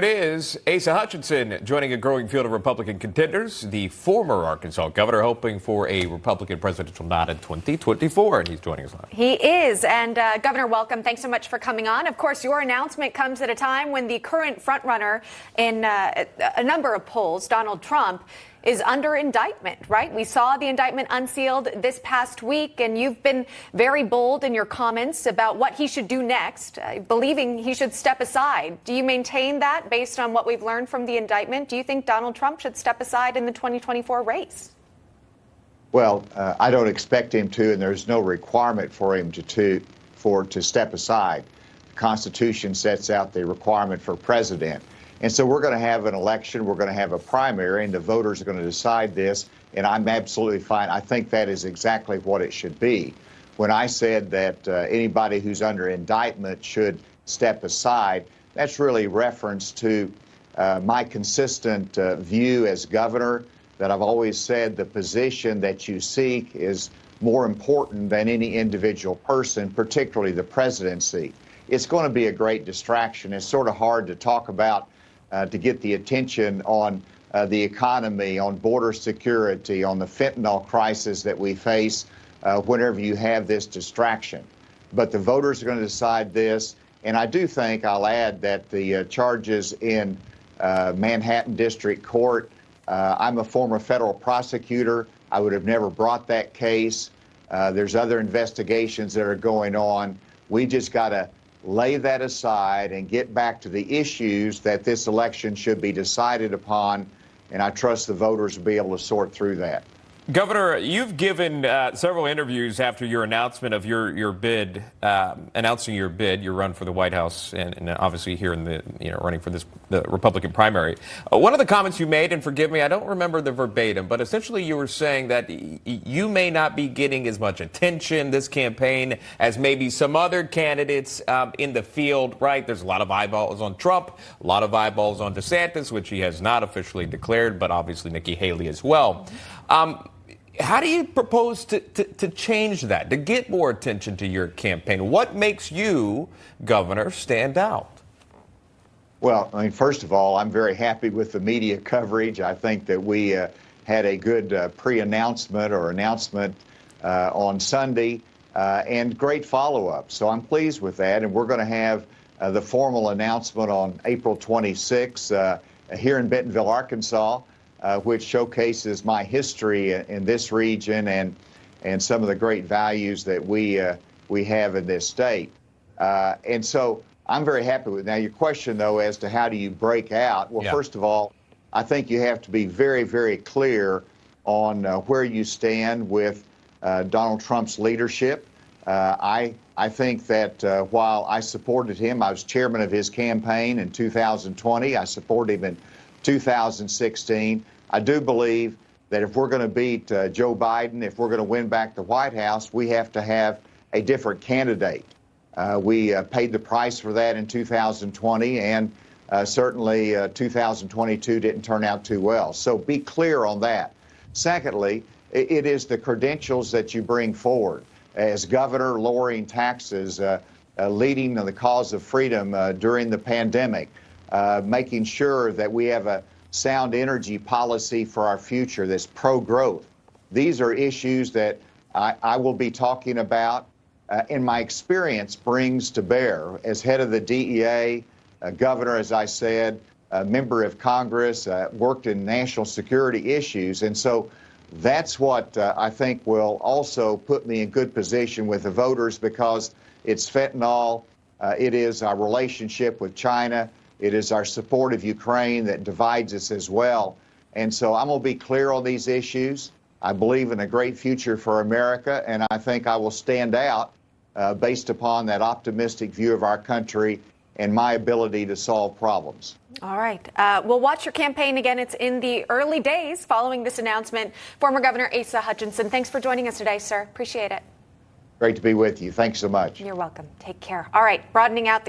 It is Asa Hutchinson joining a growing field of Republican contenders. The former Arkansas governor hoping for a Republican presidential nod in 2024, and he's joining us live. He is. And Governor, welcome. Thanks so much for coming on. Of course, your announcement comes at a time when the current frontrunner in a number of polls, Donald Trump, is under indictment, right? We saw the indictment unsealed this past week, and you've been very bold in your comments about what he should do next, believing he should step aside. Do you maintain that based on what we've learned from the indictment? Do you think Donald Trump should step aside in the 2024 race? Well, I don't expect him to, and there's no requirement for him to step aside. The Constitution sets out the requirement for president. And so we're going to have an election, we're going to have a primary, and the voters are going to decide this, and I'm absolutely fine. I think that is exactly what it should be. When I said that anybody who's under indictment should step aside, that's really reference to my consistent view as governor, that I've always said the position that you seek is more important than any individual person, particularly the presidency. It's going to be a great distraction. It's sort of hard to talk about to get the attention on the economy, on border security, on the fentanyl crisis that we face whenever you have this distraction. But the voters are going to decide this. And I do think, I'll add, that the charges in Manhattan District Court, I'm a former federal prosecutor. I would have never brought that case. There's other investigations that are going on. We just got to lay that aside and get back to the issues that this election should be decided upon, and I trust the voters will be able to sort through that. Governor, you've given several interviews after your announcement of your bid, announcing your bid, your run for the White House, and obviously here in the running for the Republican primary. One of the comments you made, and forgive me, I don't remember the verbatim, but essentially you were saying that you may not be getting as much attention this campaign as maybe some other candidates in the field. Right? There's a lot of eyeballs on Trump, a lot of eyeballs on DeSantis, which he has not officially declared, but obviously Nikki Haley as well. How do you propose to change that, to get more attention to your campaign? What makes you, Governor, stand out? Well, I mean, first of all, I'm very happy with the media coverage. I think that we had a good pre-announcement or announcement on Sunday and great follow-up. So I'm pleased with that. And we're going to have the formal announcement on April 26th here in Bentonville, Arkansas. Which showcases my history in this region and some of the great values that we have in this state. And so I'm very happy with it. Now, your question, though, as to how do you break out? Well, First of all, I think you have to be very, very clear on where you stand with Donald Trump's leadership. I think that while I supported him, I was chairman of his campaign in 2020. I supported him in 2016. I do believe that if we're going to beat Joe Biden, if we're going to win back the White House, we have to have a different candidate. We paid the price for that in 2020, and certainly 2022 didn't turn out too well. So be clear on that. Secondly, it is the credentials that you bring forward. As governor, lowering taxes, leading the cause of freedom during the pandemic, making sure that we have a sound energy policy for our future that's pro-growth. These are issues that I will be talking about and my experience brings to bear. As head of the DEA, governor, as I said, a member of Congress, worked in national security issues. And so that's what I think will also put me in good position with the voters, because it's fentanyl, it is our relationship with China, it is our support of Ukraine that divides us as well. And so I'm going to be clear on these issues. I believe in a great future for America, and I think I will stand out based upon that optimistic view of our country and my ability to solve problems. All right. We'll watch your campaign again. It's in the early days following this announcement. Former Governor Asa Hutchinson, thanks for joining us today, sir. Appreciate it. Great to be with you. Thanks so much. You're welcome. Take care. All right. Broadening out the